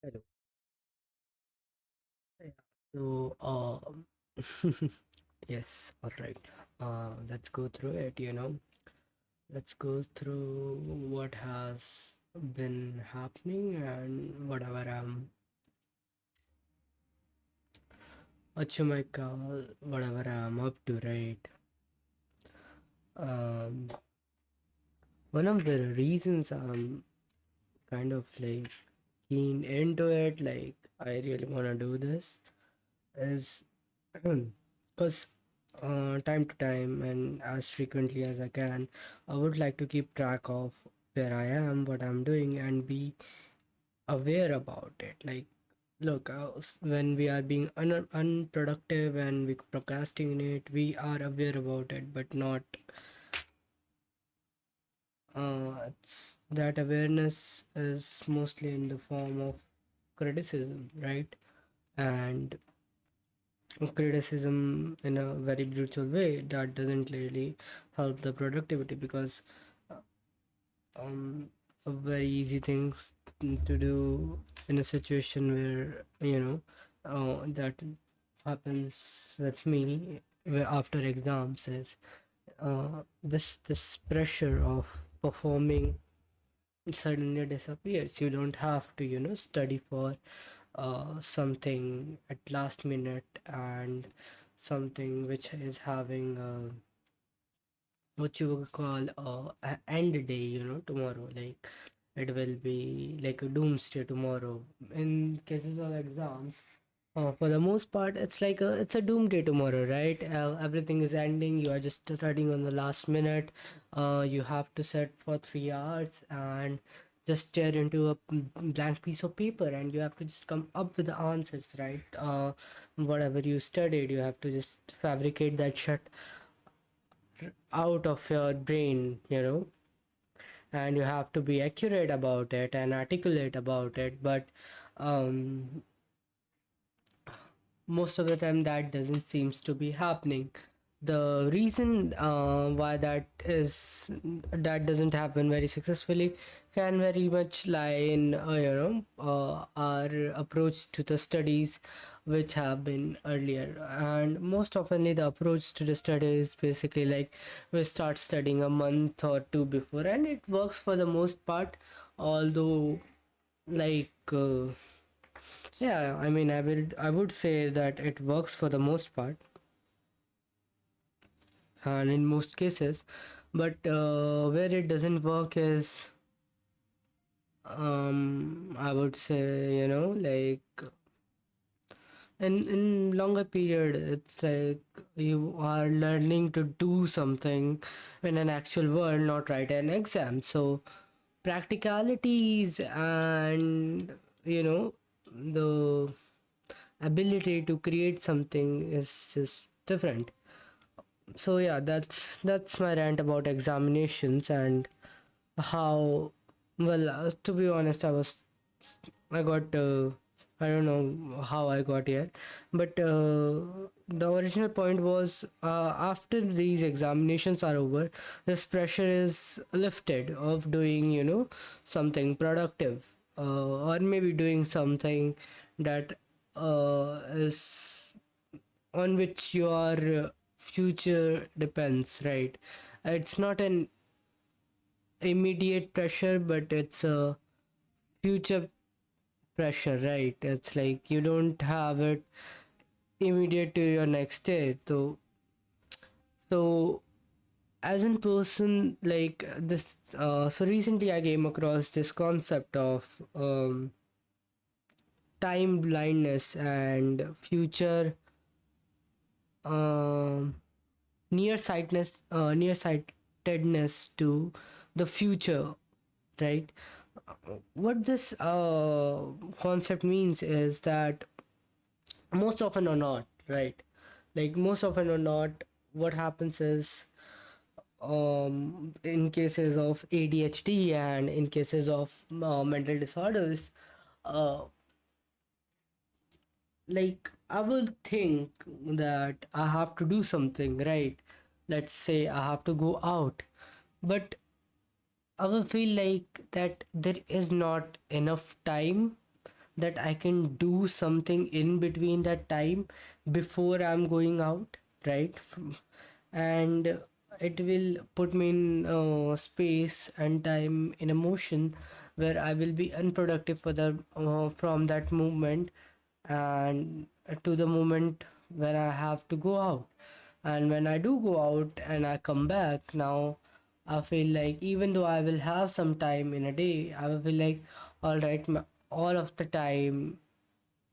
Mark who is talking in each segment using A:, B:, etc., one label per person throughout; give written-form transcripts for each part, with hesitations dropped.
A: Hello. Yeah. So, yes, all right. Let's go through it. Let's go through what has been happening and whatever I'm up to, right? Um, One of the reasons I'm kind of like keen into it, like I really want to do this, is because time to time and as frequently as I can, I would like to keep track of where I am, what I'm doing, and be aware about it. Like, look, when we are being unproductive and we procrastinate, we are aware about it, but not. It's that awareness is mostly in the form of criticism, right? And criticism in a very brutal way that doesn't really help the productivity because uh, a very easy things to do in a situation where that happens with me where after exams is this pressure of performing suddenly disappears. You don't have to study for something at last minute and something which is having what you would call a end day, tomorrow. Like it will be like a doomsday tomorrow. In cases of exams, for the most part, it's a doomsday tomorrow, right? Everything is ending. You are just studying on the last minute. You have to sit for 3 hours and just stare into a blank piece of paper, and you have to just come up with the answers, right? Whatever you studied, you have to just fabricate that shit out of your brain, and you have to be accurate about it and articulate about it. But um, most of the time that doesn't seems to be happening. The reason why that doesn't happen very successfully can very much lie in our approach to the studies which have been earlier. And most oftenly the approach to the study is basically like we start studying a month or two before, and it works for the most part. Although, like yeah, I mean, I would say that it works for the most part and in most cases, but where it doesn't work is, I would say, like in longer period, it's like you are learning to do something in an actual world, not write an exam. So practicalities and the ability to create something is just different. So yeah, that's my rant about examinations and how well, to be honest, I got I don't know how I got here, but the original point was, after these examinations are over, this pressure is lifted of doing something productive, or maybe doing something that is on which your future depends, right? It's not an immediate pressure, but it's a future pressure, right? It's like you don't have it immediate to your next day. So as in person, like this, so recently I came across this concept of time blindness and future um nearsightedness to the future, right? What this concept means is that most often or not, right? Like most often or not, what happens is, in cases of ADHD and in cases of mental disorders, uh, like I will think that I have to do something, right? Let's say I have to go out, but I will feel like that there is not enough time that I can do something in between that time before I'm going out, right? And it will put me in space and time in a motion where I will be unproductive for the from that moment and to the moment when I have to go out. And when I do go out and I come back, now I feel like even though I will have some time in a day, I will feel like, all right, all of the time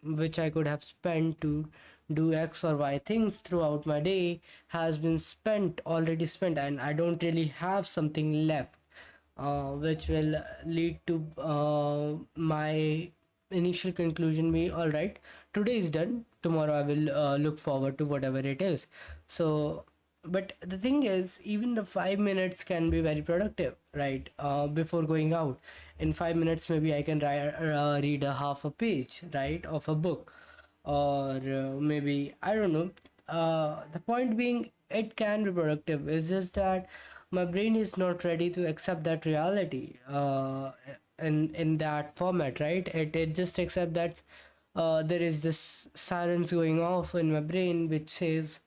A: which I could have spent to do X or Y things throughout my day has been spent, already spent, and I don't really have something left, which will lead to my initial conclusion be, all right, today is done, tomorrow I will look forward to whatever it is. So but the thing is, even the 5 minutes can be very productive, right? Before going out, in 5 minutes maybe I can read a half a page, right, of a book, or maybe I don't know. The point being, it can be productive. It's just that my brain is not ready to accept that reality in that format, right? It just accept that there is this sirens going off in my brain which says,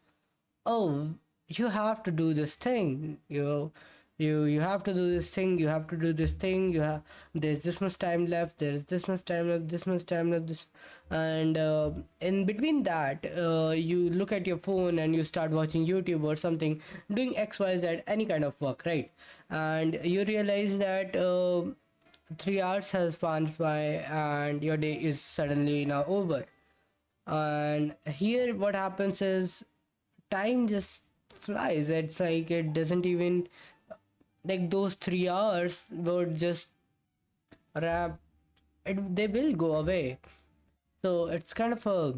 A: oh, you have to do this thing, you have to do this thing, you have to do this thing, you have, there's this much time left, there's this much time left, this much time left, this. And in between that, you look at your phone and you start watching YouTube or something, doing xyz, any kind of work, right? And you realize that 3 hours has passed by and your day is suddenly now over. And here what happens is, time just flies. It's like it doesn't even, like those 3 hours would just wrap it, they will go away. So it's kind of a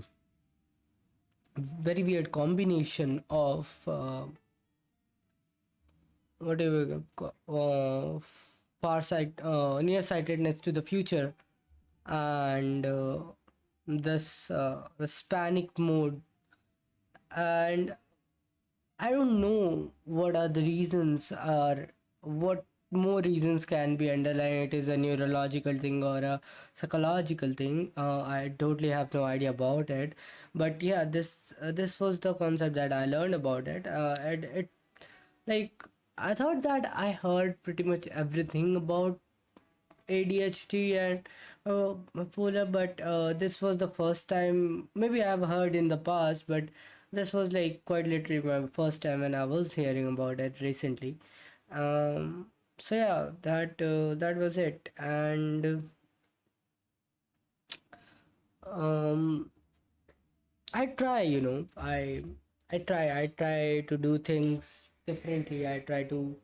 A: very weird combination of what do we far sight nearsightedness to the future, and this panic mode. And I don't know what are the reasons, or what more reasons can be underlying. It is a neurological thing or a psychological thing. I totally have no idea about it. But yeah, this was the concept that I learned about it. It like, I thought that I heard pretty much everything about ADHD and bipolar, but this was the first time. Maybe I've heard in the past, but this was like quite literally my first time when I was hearing about it recently. So yeah, that was it, and um, I try, I try to do things differently. I try to.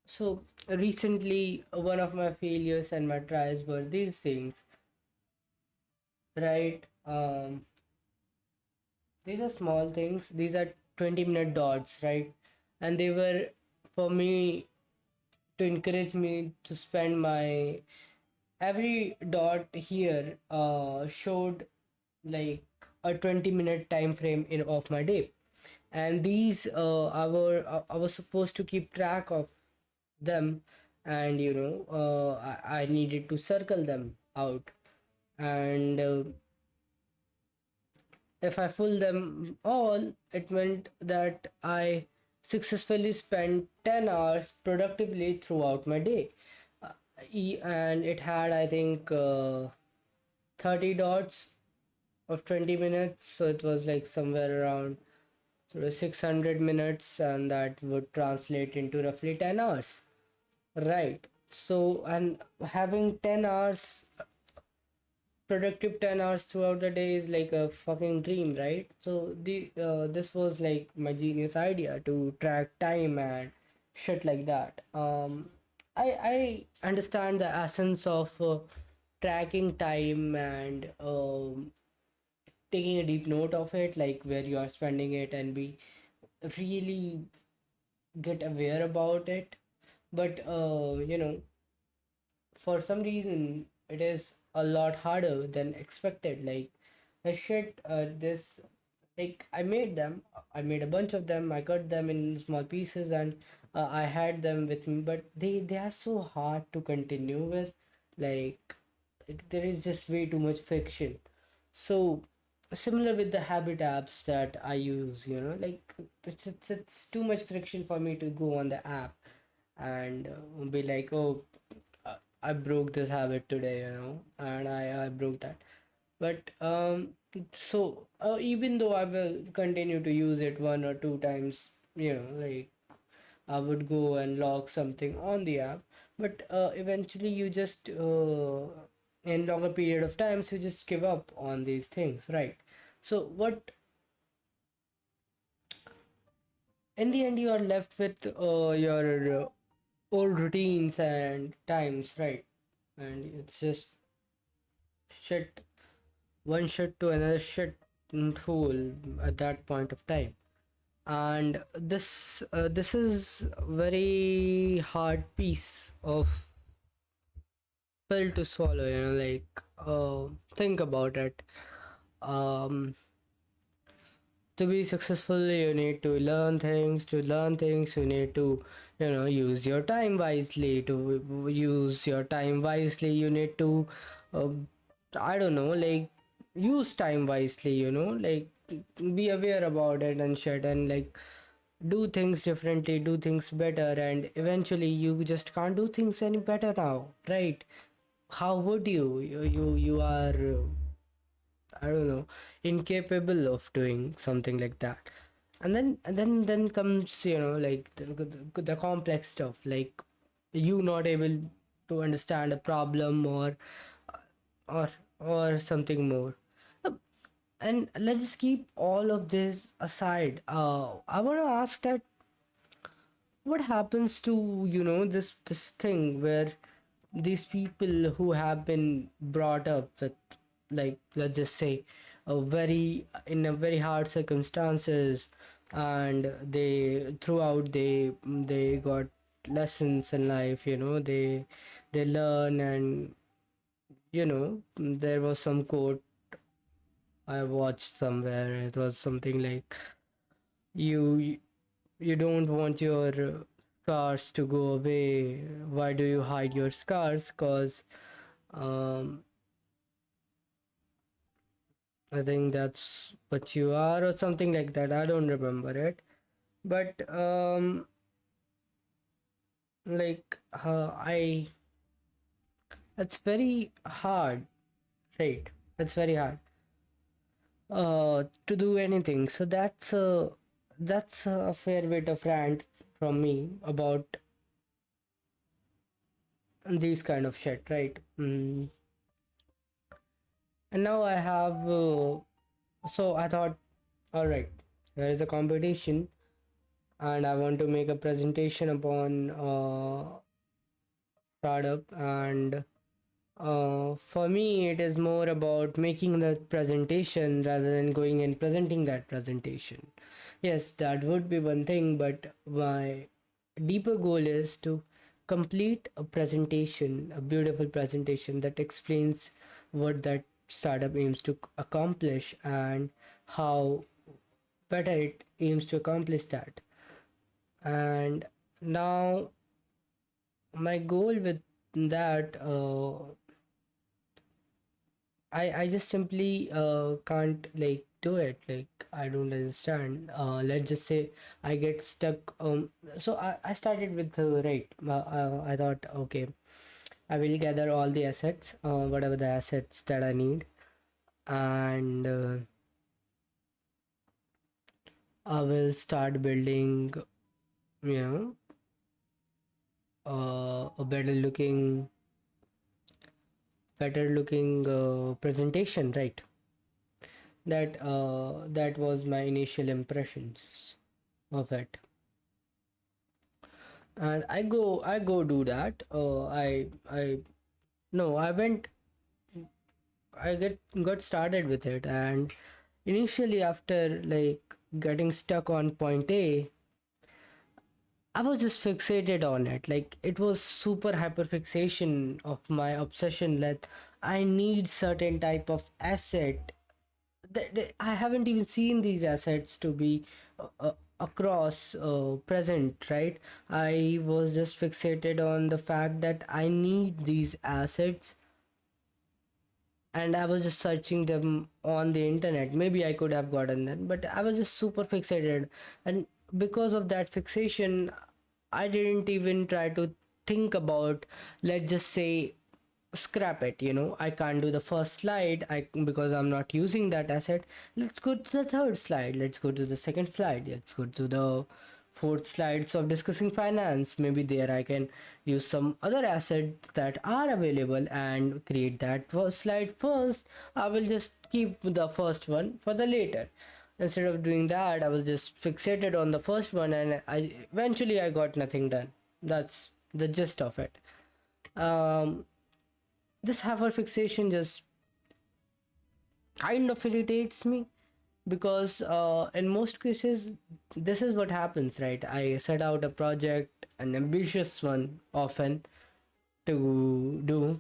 A: So recently, one of my failures and my tries were these things, right? These are small things. These are 20-minute dots, right? And they were for me to encourage me to spend my every dot here showed like a 20-minute time frame in of my day. And these I was supposed to keep track of them, and I needed to circle them out. And if I full them all, it meant that I successfully spent 10 hours productively throughout my day. Uh, and it had, I think, 30 dots of 20 minutes, so it was like somewhere around sort of 600 minutes, and that would translate into roughly 10 hours. Right. So, and having 10 hours productive 10 hours throughout the day is like a fucking dream, right? So the this was like my genius idea to track time and shit like that. I understand the essence of tracking time and taking a deep note of it, like where you are spending it, and be really get aware about it. But for some reason it is a lot harder than expected. Like the shit, this, like I made a bunch of them, I cut them in small pieces, and I had them with me, but they are so hard to continue with. Like there is just way too much friction. So similar with the habit apps that I use, like it's too much friction for me to go on the app and be like, oh, I broke this habit today, and I broke that. But so even though I will continue to use it one or two times, like I would go and log something on the app, but eventually you just in longer period of times you just give up on these things, right? So what in the end you are left with your old routines and times, right? And it's just shit, one shit to another shit hole at that point of time. And this is very hard piece of pill to swallow, like think about it. um to be successful you need to learn things, you need to use your time wisely. To use your time wisely you need to uh, I don't know, like use time wisely, like be aware about it and shit, and like do things differently, do things better, and eventually you just can't do things any better now, right? How would you are I don't know, incapable of doing something like that. And then comes like the complex stuff, like you not able to understand a problem or or something more. Uh, and let's just keep all of this aside. I want to ask that what happens to this thing where these people who have been brought up with, like, let's just say a very in a very hard circumstances, and they throughout they got lessons in life, they learn. And there was some quote I watched somewhere. It was something like, you you don't want your scars to go away. Why do you hide your scars? Cause um I think that's what you are, or something like that. I don't remember it. But like I it's very hard, right? It's very hard to do anything. So that's a fair bit of rant from me about these kind of shit, right? And now I have so I thought, all right, there is a competition and I want to make a presentation upon startup. And for me it is more about making the presentation rather than going and presenting that presentation. Yes, that would be one thing, but my deeper goal is to complete a presentation, a beautiful presentation that explains what that startup aims to accomplish and how better it aims to accomplish that. And now my goal with that, I just simply can't like do it. Like I don't understand. Let's just say I get stuck. So I started with right. I thought, okay, I will gather all the assets, whatever the assets that I need, and I will start building, you know, a better looking presentation, right? That was my initial impressions of it. And I go do that. I no, I went I get got started with it. And initially, after like getting stuck on point A, I was just fixated on it. Like it was super hyper fixation of my obsession that I need certain type of asset. I haven't even seen these assets to be across present, right? I was just fixated on the fact that I need these assets and I was just searching them on the internet. Maybe I could have gotten them, but I was just super fixated, and because of that fixation, I didn't even try to think about, let's just say, scrap it. I can't do the first slide, because I'm not using that asset. Let's go to the third slide, let's go to the second slide, let's go to the fourth slides of discussing finance. Maybe there I can use some other assets that are available and create that first slide first. I will just keep the first one for the later. Instead of doing that, I was just fixated on the first one, and I got nothing done. That's the gist of it. This hyperfixation just kind of irritates me, because in most cases this is what happens, right? I set out a project, an ambitious one often, to do,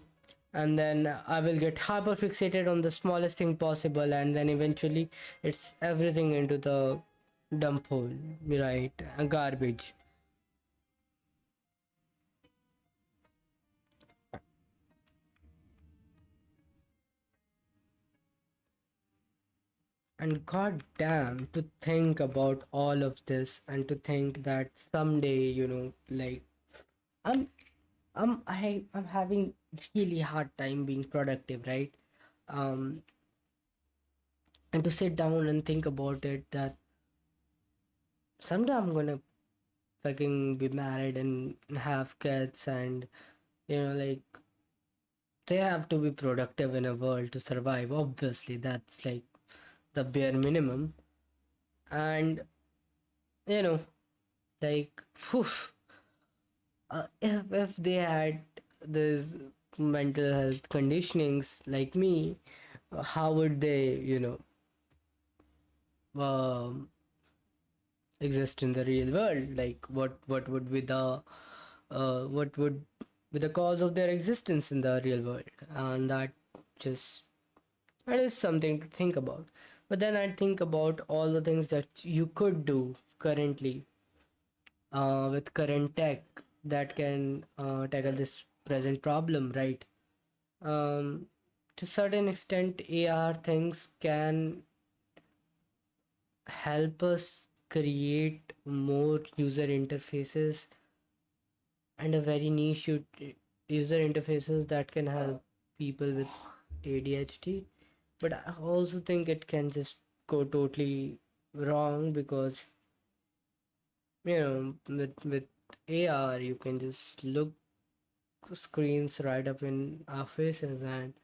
A: and then I will get hyper fixated on the smallest thing possible, and then eventually it's everything into the dump hole, right? Garbage. And god damn, to think about all of this, and to think that someday, like, i'm I'm having really hard time being productive, right? um and to sit down and think about it, that someday I'm gonna fucking be married and have kids, and like, they have to be productive in a world to survive. Obviously, that's like the bare minimum. And you know like, whew, if they had this mental health conditionings like me, how would they, um, exist in the real world? Like, what would be the what would be the cause of their existence in the real world? And just that is something to think about. But then I think about all the things that you could do currently, with current tech, that can tackle this present problem, right? um, to certain extent, AR things can help us create more user interfaces, and a very niche user interfaces that can help people with ADHD. But I also think it can just go totally wrong, because with AR you can just look screens right up in our faces, and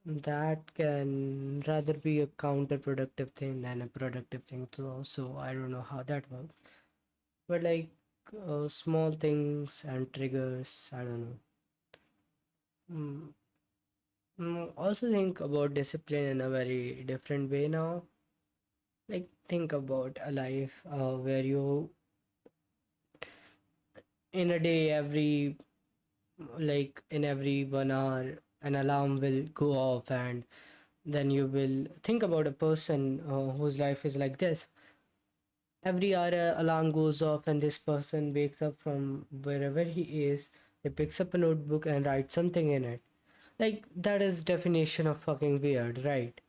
A: that can rather be a counterproductive thing than a productive thing. So I don't know how that works, but like, small things and triggers, I don't know. mm, Also think about discipline in a very different way now. Like, think about a life where you, in a day, in every 1 hour, an alarm will go off, and then you will think about a person whose life is like this. Every hour a alarm goes off, and this person wakes up from wherever he is. He picks up a notebook and writes something in it. Like, that is definition of fucking weird, right?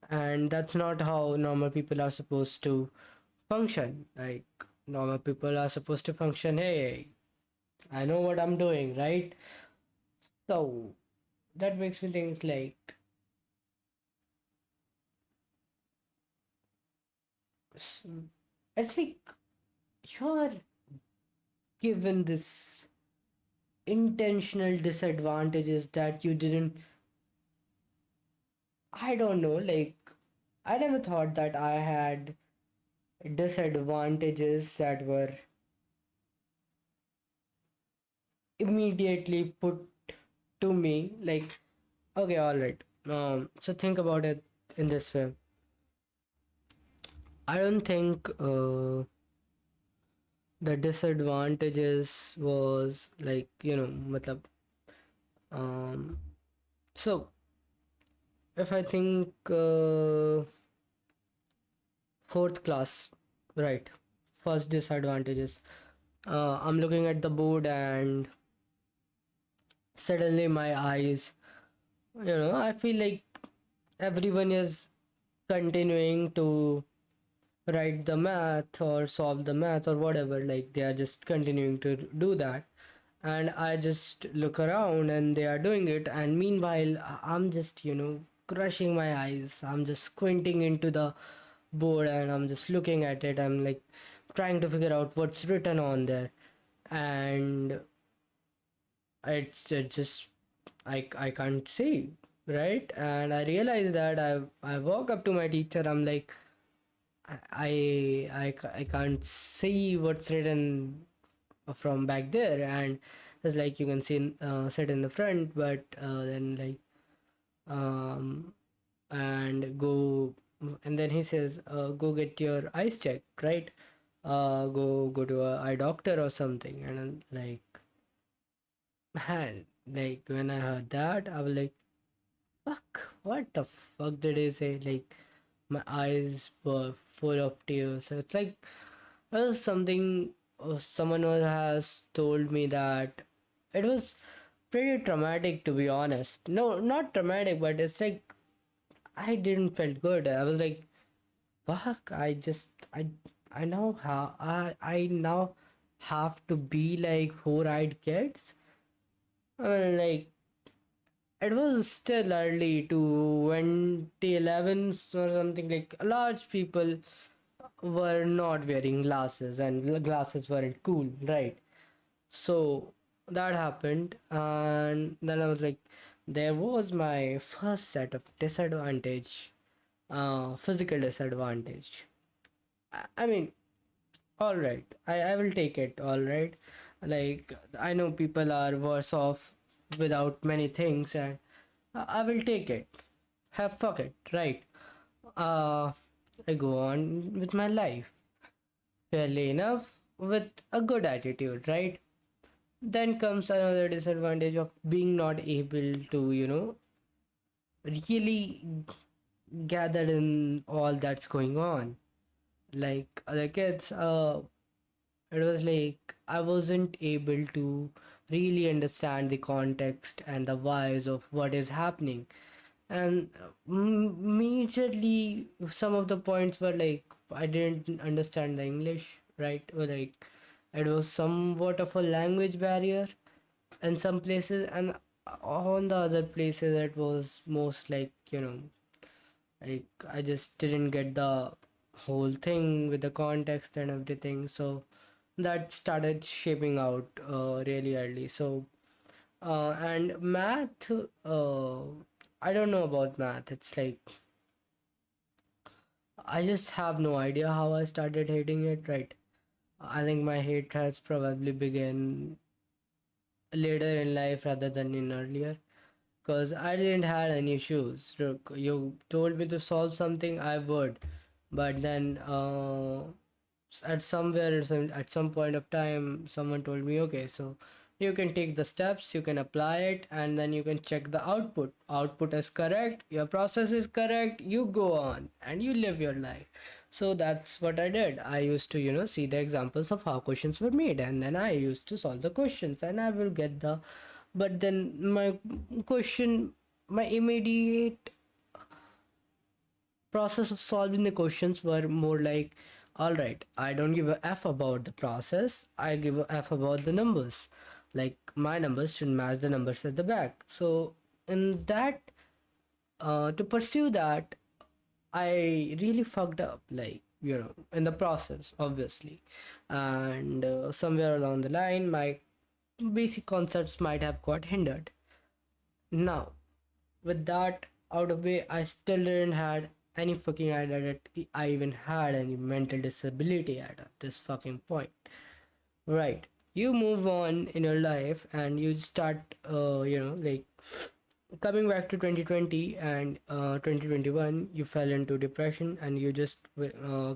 A: And that's not how normal people are supposed to function. Like, normal people are supposed to function, hey, I know what I'm doing, right? So that makes me think, like, s- it's like you're given this intentional disadvantages that you didn't. I don't know, like, I never thought that I had disadvantages that were immediately put to me. Like, okay, all right. So think about it in this way. I don't think the disadvantages was like, matlab, um, so if I think, fourth class, right? First disadvantages. I'm looking at the board, and suddenly my eyes I feel like everyone is continuing to write the math or solve the math or whatever, like they are just continuing to do that, and I just look around and they are doing it, and meanwhile I'm just crushing my eyes, I'm just squinting into the board and I'm just looking at it, I'm like trying to figure out what's written on there, and it just I can't see, right? And I realize that I walk up to my teacher, I'm like, I can't see what's written from back there, and it's like you can see sit in the front, but then like um and go, and then he says go get your eyes checked, right? Go to a eye doctor or something, and I'm like, man, like when I heard that I was like, fuck, what the fuck did he say? Like my eyes were full of tears. So it's like it was something, someone who has told me that it was pretty traumatic, to be honest. No, not traumatic, but it's like I didn't felt good. I was like, fuck, I know how I now have to be like four-eyed kids. I mean, like it was still early to 2011 or something, like large people were not wearing glasses and glasses weren't cool, right? So that happened, and then I was like, there was my first set of disadvantage, physical disadvantage. I mean, all right, I will take it, all right. Like, I know people are worse off without many things, and I will take it. Have fuck it, right? Uh, I go on with my life fairly enough with a good attitude, right? Then comes another disadvantage of being not able to, really gather in all that's going on. Like other kids, it was like I wasn't able to really understand the context and the whys of what is happening. And majorly, some of the points were like I didn't understand the English, right? Or like it was somewhat of a language barrier in some places, and on the other places it was most like like I just didn't get the whole thing with the context and everything, so that started shaping out really early. So and math, I don't know about math, it's like I just have no idea how I started hating it, right? I think my hate has probably begun later in life rather than in earlier, because I didn't had any issues. Look, you told me to solve something, I would, but then at somewhere at some point of time, someone told me, okay, so you can take the steps, you can apply it, and then you can check the output. Output is correct, your process is correct, you go on and you live your life. So that's what I did. I used to see the examples of how questions were made, and then I used to solve the questions, and I will get the, but then question my immediate process of solving the questions were more like, all right, I don't give a f about the process, I give a f about the numbers. Like my numbers should match the numbers at the back. So in that, to pursue that, I really fucked up, like in the process, obviously. And somewhere along the line my basic concepts might have got hindered. Now, with that out of way, I still didn't had any fucking idea that I even had any mental disability at this fucking point. Right. You move on in your life and you start, like coming back to 2020 and 2021, you fell into depression and you just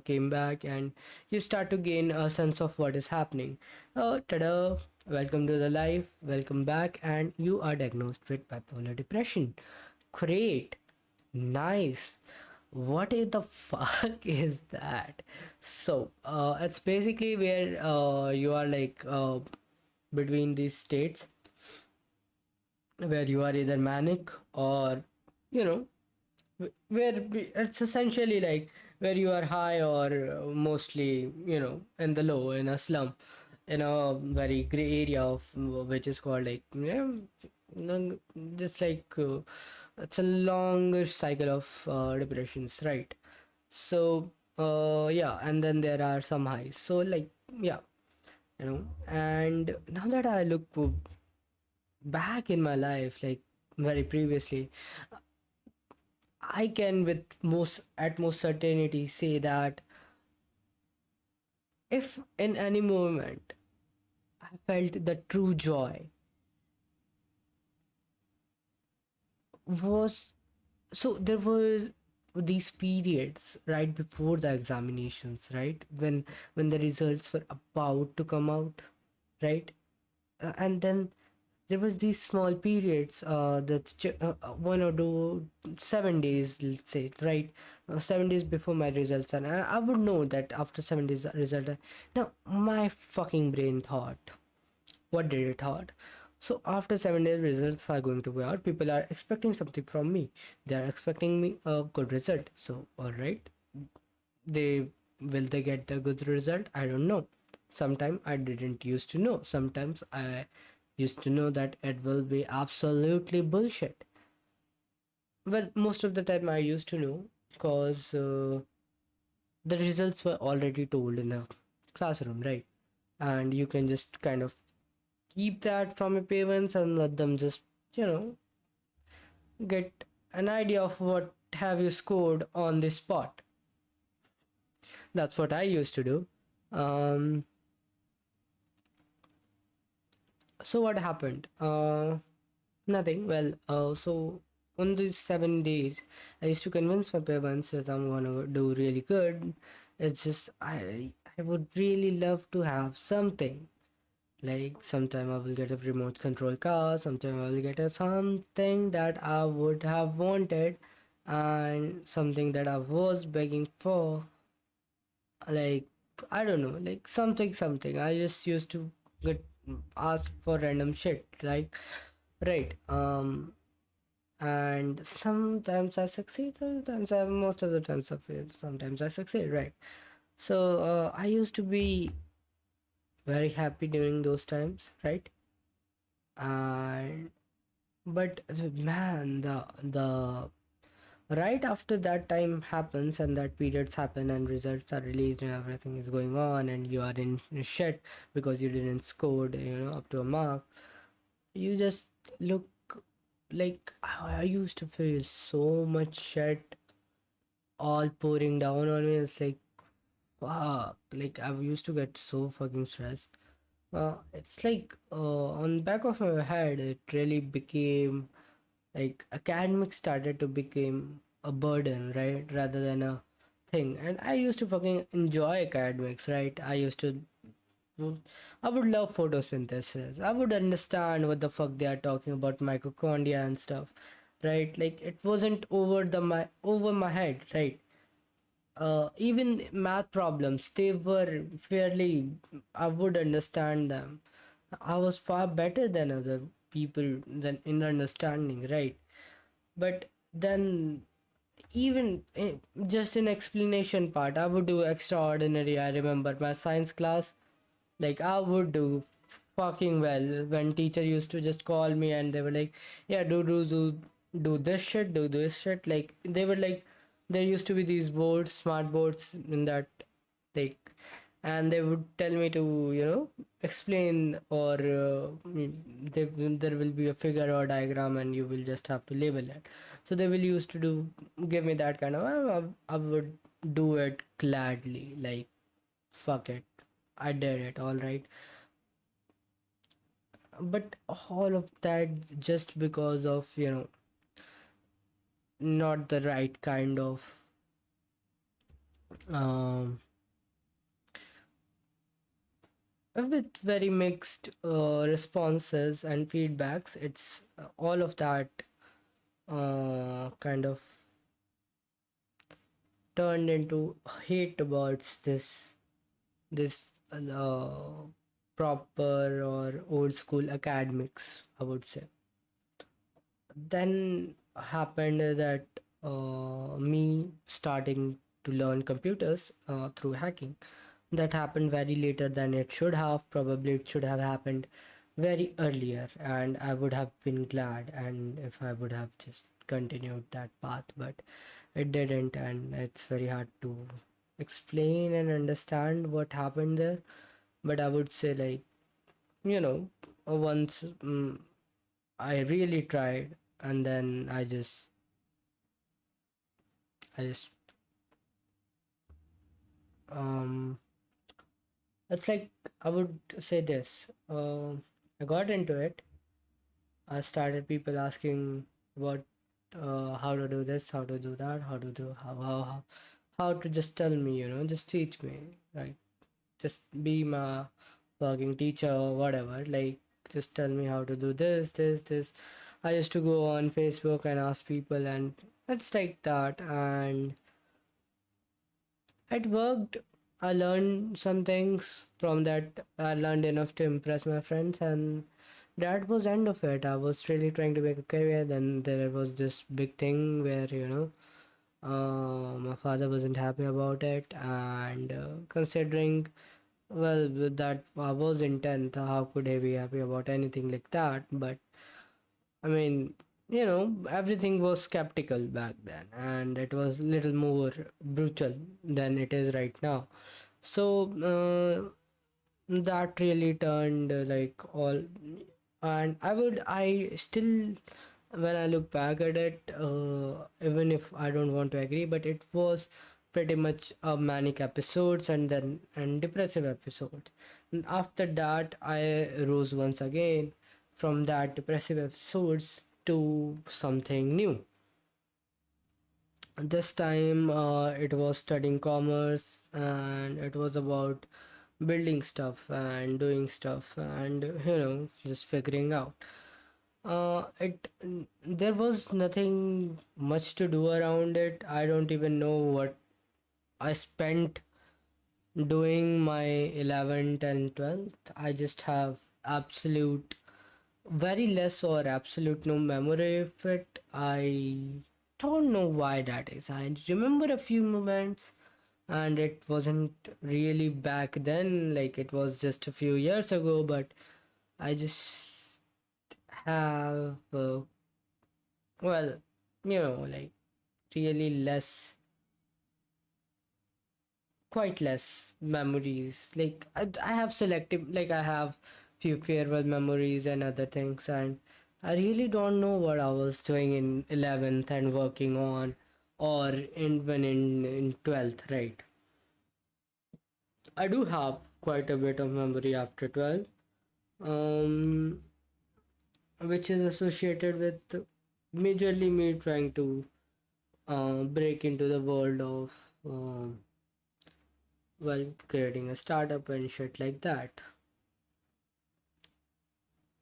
A: came back and you start to gain a sense of what is happening. Tada! Welcome to the life, welcome back, and you are diagnosed with bipolar depression. Great. Nice. What is the fuck is that? So, it's basically where you are like between these states. where you are either manic or, you know, it's essentially like where you are high or mostly, in the low, in a slum, in a very gray area of which is called like, yeah, just like it's a longer cycle of depressions, right? So yeah, and then there are some highs, so like, yeah, and now that I look back in my life, like very previously, I can with most at most certainty say that if in any moment I felt the true joy was, so there was these periods right before the examinations, right, when the results were about to come out, right. And then there was these small periods, one or two 7 days, let's say, right. 7 days before my results, and I would know that after 7 days result, now my fucking brain thought, what did it thought? So after 7 days results are going to be out, people are expecting something from me. They are expecting me a good result. So all right, they will they get the good result? I don't know. Sometimes I didn't used to know. Sometimes I used to know that it will be absolutely bullshit. Well, most of the time I used to know because the results were already told in the classroom, right? And you can just kind of keep that from your parents and let them just, you know, get an idea of what have you scored on this spot. That's what I used to do. Um, so what happened? Nothing. Well, so on these 7 days, I used to convince my parents that I'm gonna do really good. It's just I would really love to have something. Like sometime I will get a remote control car, sometime I will get a something that I would have wanted, and something that I was begging for. Like, I don't know, like something. I just used to get ask for random shit, like, right. And sometimes I succeed, sometimes I most of the times I fail, sometimes I succeed, right. So I used to be very happy during those times, right. And but man, the right after that time happens and that periods happen and results are released and everything is going on and you are in shit because you didn't scored, up to a mark, you just look like I used to feel so much shit all pouring down on me. It's like, fuck, like I used to get so fucking stressed. It's like on back of my head it really became like academics started to become a burden, right, rather than a thing. And I used to fucking enjoy academics, right. I would love photosynthesis. I would understand what the fuck they are talking about, mitochondria and stuff, right. Like it wasn't over my head, right. Even math problems, they were fairly, I would understand them. I was far better than other people than in understanding, right. But then even just in explanation part, I would do extraordinary. I remember my science class, like I would do fucking well when teacher used to just call me and they were like, yeah, do this shit, do this shit. Like they were like, there used to be these boards, smart boards in that, like, and they would tell me to, explain, or there will be a figure or diagram and you will just have to label it. So they will used to give me that kind of, I would do it gladly, like, fuck it, I did it, all right. But all of that just because of, not the right kind of um with very mixed responses and feedbacks. It's all of that kind of turned into hate towards this proper or old school academics, I would say. Then happened that me starting to learn computers through hacking. That happened very later than it should have. Probably it should have happened very earlier, and I would have been glad and if I would have just continued that path, but it didn't, and it's very hard to explain and understand what happened there. But I would say, like, you know, once I really tried, and then I just um it's like, I would say this. I got into it. I started people asking about how to do this, how to do that, how to do how to just tell me, just teach me, like, just be my working teacher or whatever. Like, just tell me how to do this. I used to go on Facebook and ask people, and it's like that, and it worked. I learned some things from that. I learned enough to impress my friends, and that was end of it. I was really trying to make a career. Then there was this big thing where, my father wasn't happy about it, and considering, well, with that I was in 10th, how could he be happy about anything like that? But I mean, everything was skeptical back then, and it was little more brutal than it is right now. So that really turned like all, and I still, when I look back at it, even if I don't want to agree, but it was pretty much a manic episodes and then and depressive episode. And after that, I rose once again from that depressive episodes to something new. This time, it was studying commerce, and it was about building stuff and doing stuff, and just figuring out. It There was nothing much to do around it. I don't even know what I spent doing my 11th and 12th. I just have absolute very less or absolute no memory of it. I don't know why that is. I remember a few moments, and it wasn't really back then, like it was just a few years ago, but I just have, well, like, really less, quite less memories. Like, I have selective, like, I have few farewell memories and other things, and I really don't know what I was doing in 11th and working on, or in when in 12th, right? I do have quite a bit of memory after 12, um, which is associated with majorly me trying to break into the world of, well, creating a startup and shit like that.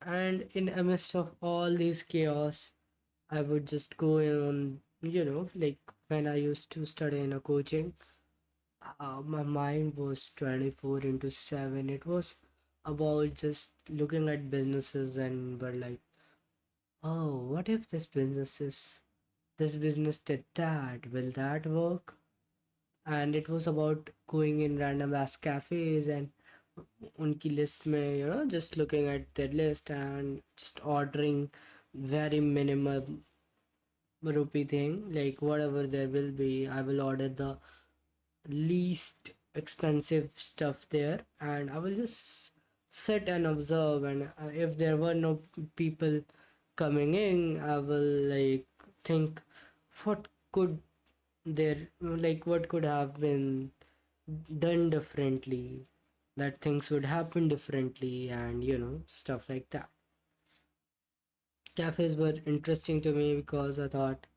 A: And in a midst of all these chaos, I would just go in on, like, when I used to study in a coaching, my mind was 24 into 7. It was about just looking at businesses and were like, oh, what if this business did that? Will that work? And it was about going in random ass cafes and उनकी list में, just looking at their list and just ordering very minimal rupee thing, like whatever there will be, I will order the least expensive stuff there, and I will just sit and observe, and if there were no people coming in, I will, like, think what could what could have been done differently, that things would happen differently, and stuff like that. Cafes were interesting to me because I thought,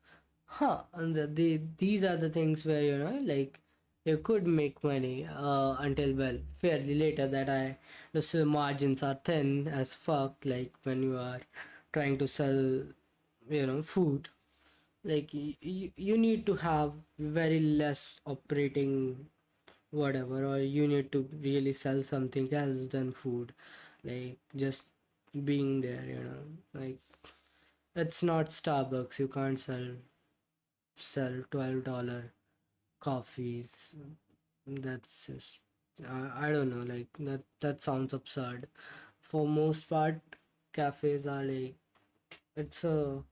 A: and these are the things where, like, you could make money, until, well, fairly later, that the margins are thin as fuck, like when you are trying to sell, food. Like, you need to have very less operating whatever, or you need to really sell something else than food, like just being there, like, It's not Starbucks. You can't sell $12 coffees. That's just I don't know, like that sounds absurd. For most part, cafes are like it's a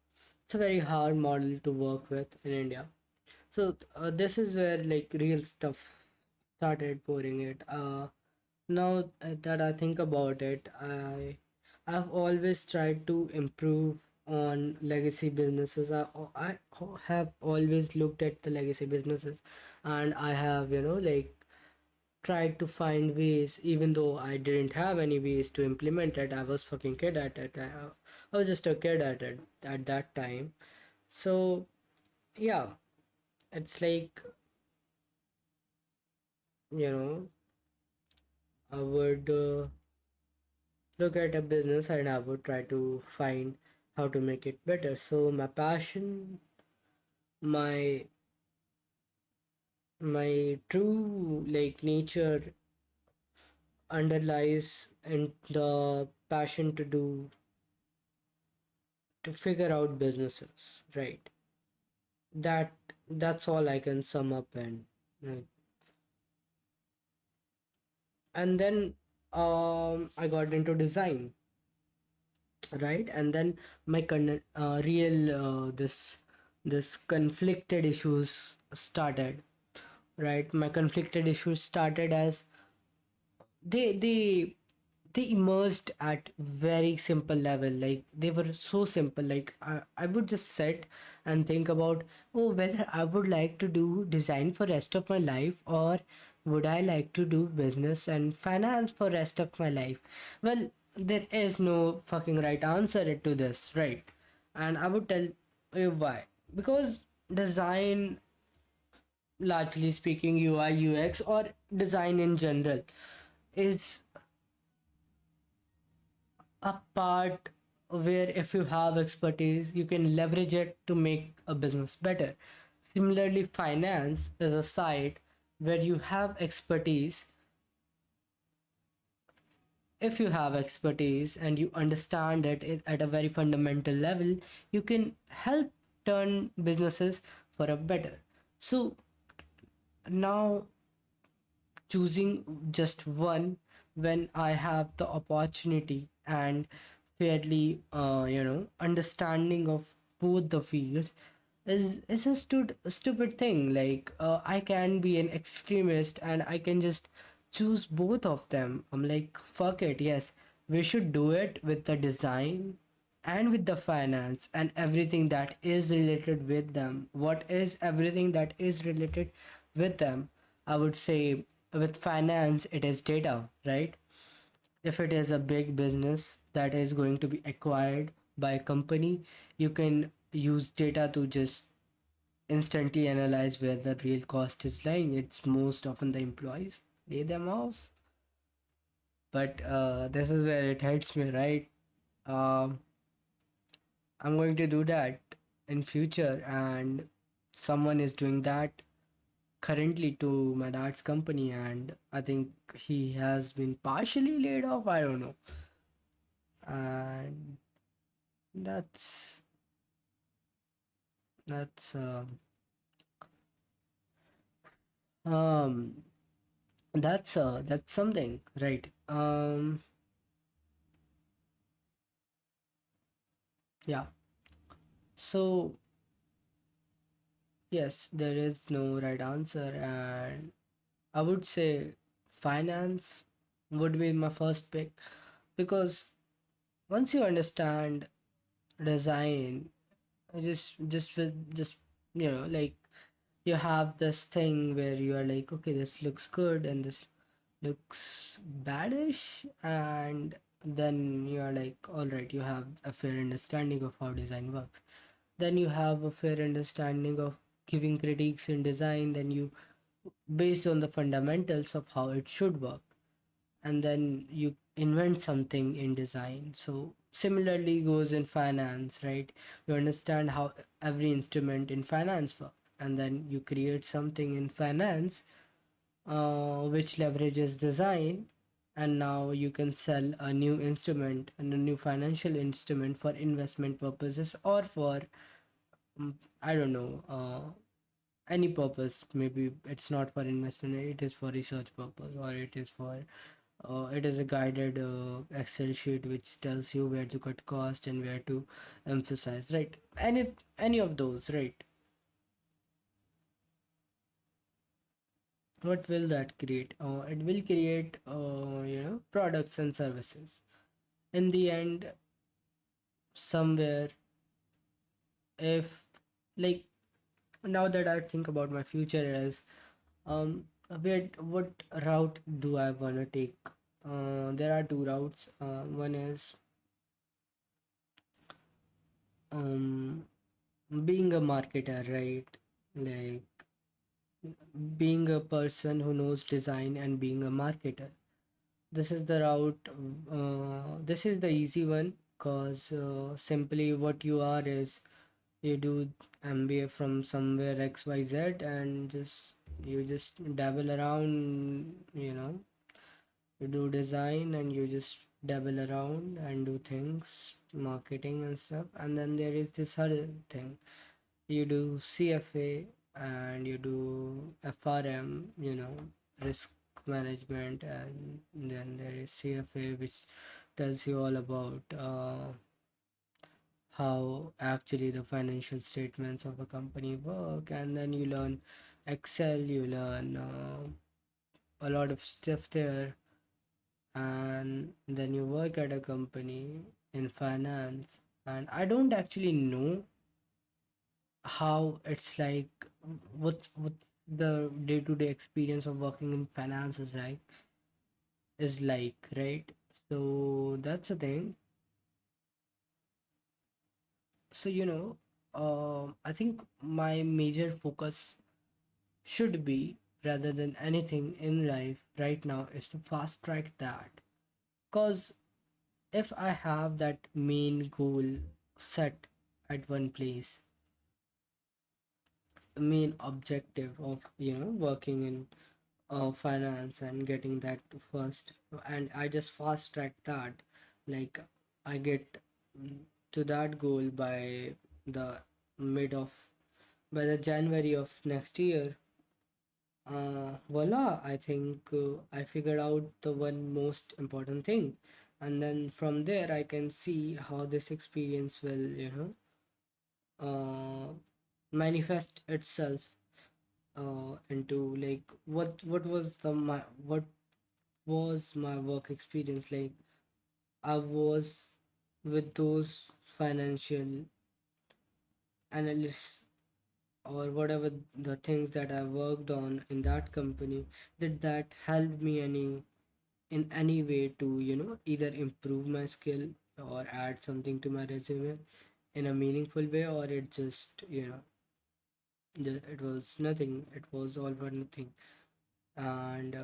A: very hard model to work with in India. So this is where like real stuff started pouring it. Now that I think about it, I've always tried to improve on legacy businesses. I have always looked at the legacy businesses, and I have like tried to find ways, even though I didn't have any ways to implement it. I was fucking kid at it. I was just a kid at it at that time. So yeah, it's like you know I would look at a business and I would try to find how to make it better. So my passion, my my true like nature underlies in the passion to figure out businesses, right? That that's all I can sum up and right. And then I got into design, right? And then my real this conflicted issues started, right? My conflicted issues started as they they they emerged at very simple level, like they were so simple, like I would just sit and think about, oh, whether I would like to do design for rest of my life, or would I like to do business and finance for rest of my life. Well, there is no fucking right answer to this, right? And I would tell you why. Because design, largely speaking, UI UX or design in general, is a part where if you have expertise, you can leverage it to make a business better. Similarly, finance is a side where you have expertise. If you have expertise and you understand it at a very fundamental level, you can help turn businesses for a better. So now, choosing just one when I have the opportunity and fairly, understanding of both the fields is a stupid thing. Like, I can be an extremist and I can just choose both of them. I'm like, fuck it, yes, we should do it with the design and with the finance and everything that is related with them. What is everything that is related with them? I would say with finance, it is data, right? If it is a big business that is going to be acquired by a company, you can use data to just instantly analyze where the real cost is lying. It's most often the employees lay them off. But this is where it hurts me, right? Um, I'm going to do that in future, and someone is doing that currently to my dad's company, and I think he has been partially laid off. I don't know, and that's that's um that's something, right? Yeah. So yes, there is no right answer, and I would say finance would be my first pick, because once you understand design, just like you have this thing where you are like, okay, this looks good and this looks badish, and then you are like, all right, you have a fair understanding of how design works. Then you have a fair understanding of giving critiques in design. Then you, based on the fundamentals of how it should work, and then you invent something in design. So similarly goes in finance, right? You understand how every instrument in finance works, and then you create something in finance which leverages design, and now you can sell a new instrument and a new financial instrument for investment purposes, or for I don't know, any purpose. Maybe it's not for investment, it is for research purpose, or it is for it is a guided Excel sheet which tells you where to cut cost and where to emphasize, right? Any of those, right? What will that create? It will create products and services. In the end, somewhere, if, like, now that I think about my future is, where, what route do I want to take? There are two routes. One is um being a marketer, right? Like, being a person who knows design and being a marketer. This is the route. This is the easy one, because simply what you are is, you do MBA from somewhere XYZ, and just you just dabble around, you do design and you just dabble around and do things, marketing and stuff. And then there is this other thing, you do CFA and you do FRM, risk management. And then there is CFA, which tells you all about how actually the financial statements of a company work. And then you learn Excel, you learn a lot of stuff there. And then you work at a company in finance. And I don't actually know how it's like, what's the day-to-day experience of working in finance is like, right? So that's the thing. So I think my major focus should be, rather than anything in life right now, is to fast track that. Because if I have that main goal set at one place, main objective of working in finance and getting that first, and I just fast track that, like, I get to that goal by the mid of by the January of next year. Voila, I think I figured out the one most important thing. And then from there I can see how this experience will manifest itself into, like, what was my work experience like. I was with those financial analysts, or whatever the things that I worked on in that company. Did that help me in any way to either improve my skill or add something to my resume in a meaningful way, or it just it was nothing, it was all for nothing. And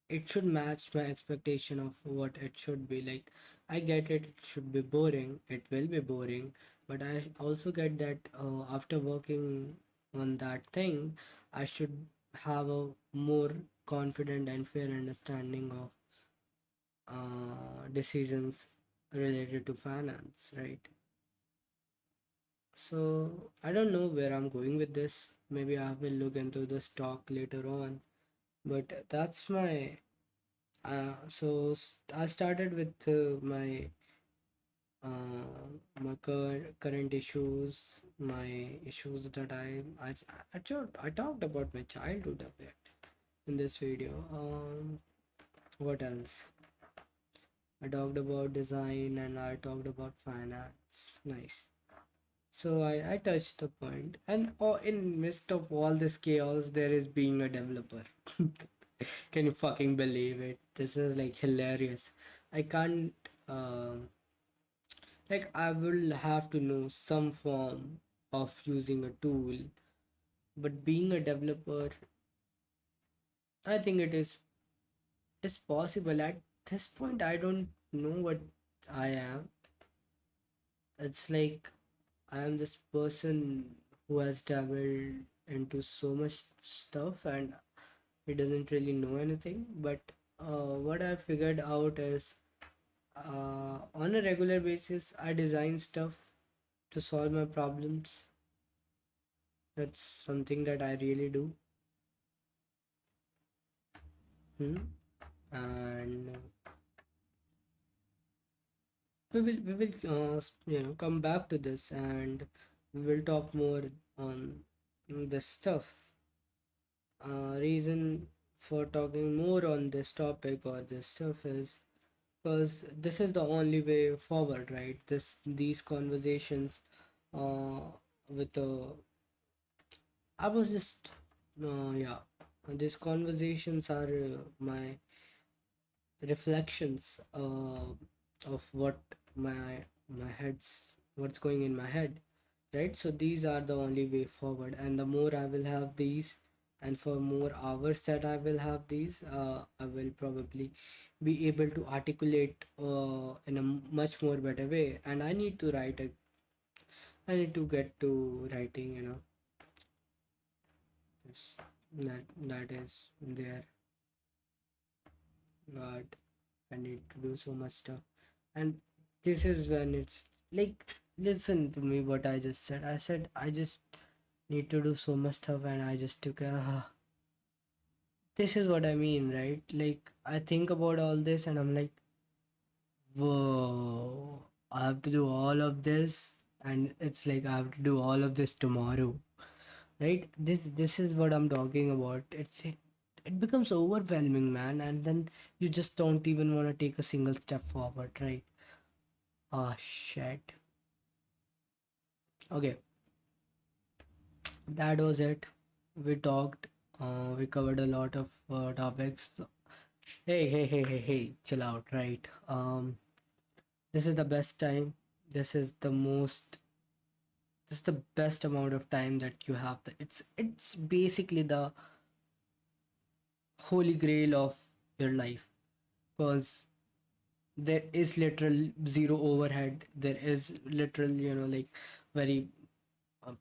A: it should match my expectation of what it should be. Like, I get it, it should be boring, it will be boring, but I also get that after working on that thing, I should have a more confident and fair understanding of decisions related to finance, right? So I don't know where I'm going with this. Maybe I will look into this talk later on, but that's my I started with my current issues, my issues that I talked about my childhood a bit in this video. What else? I talked about design and I talked about finance. Nice. So I touched the point, and in midst of all this chaos, there is being a developer. Can you fucking believe it? This is like hilarious. I can't. Like, I will have to know some form of using a tool, but being a developer, I think it is possible. At this point, I don't know what I am. It's like I am this person who has dabbled into so much stuff and he doesn't really know anything. But what I figured out is on a regular basis, I design stuff to solve my problems. That's something that I really do. Hmm? And we will come back to this, and we will talk more on this stuff. Reason for talking more on this topic or this stuff is because this is the only way forward, right? These conversations uh with I was just yeah, these conversations are my reflections of my head's what's going in my head, right? So these are the only way forward, and the more I will have these, and for more hours that I will have these, I will probably be able to articulate in a much more better way. And I need to get to writing, this, that is there, but I need to do so much stuff. And this is when it's like, listen to me what I just said. I said I just need to do so much stuff, and I just took a this is what I mean, right? Like, I think about all this and I'm like, whoa, I have to do all of this, and it's like I have to do all of this tomorrow, right? This is what I'm talking about. It becomes overwhelming, man, and then you just don't even want to take a single step forward, right? Oh shit. Okay, that was it. We talked. We covered a lot of topics. Hey, hey, hey, hey, hey, chill out, right? This is the best time. This is the most. This is the best amount of time that you have. It's basically the holy grail of your life, because there is literal zero overhead. There is literal, like, very. Uh,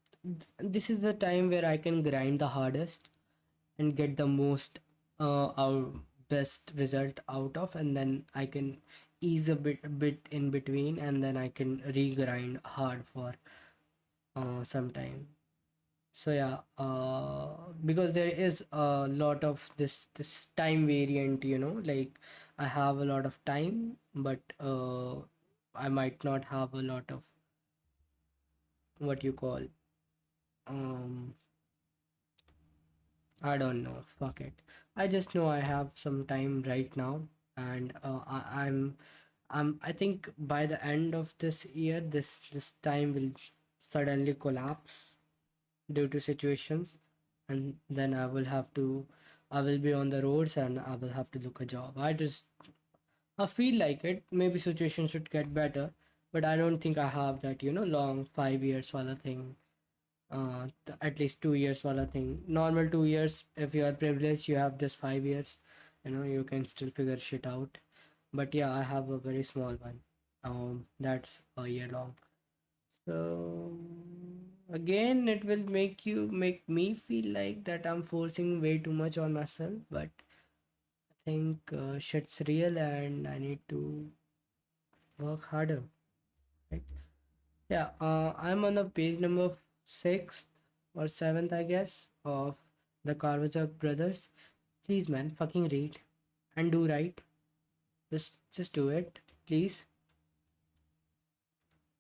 A: this is the time where I can grind the hardest and get the most our best result out of, and then I can ease a bit in between, and then I can regrind hard for some time. So yeah, because there is a lot of this time variant, like, I have a lot of time, but I might not have a lot of what you call, um I don't know. Fuck it. I just know I have some time right now, and I think by the end of this year, this time will suddenly collapse due to situations, and then I will be on the roads, and I will have to look a job. I feel like it. Maybe situation should get better, but I don't think I have that, long 5 years wala thing, at least 2 years wala thing. Normal 2 years, if you are privileged, you have just 5 years, you can still figure shit out. But yeah, I have a very small one, that's a year long. So again, it will make me feel like that I'm forcing way too much on myself, but I think shit's real, and I need to work harder, right? Yeah, I'm on the page number sixth or seventh, I guess, of the Karamazov brothers. Please, man, fucking read and do right. Just do it, please.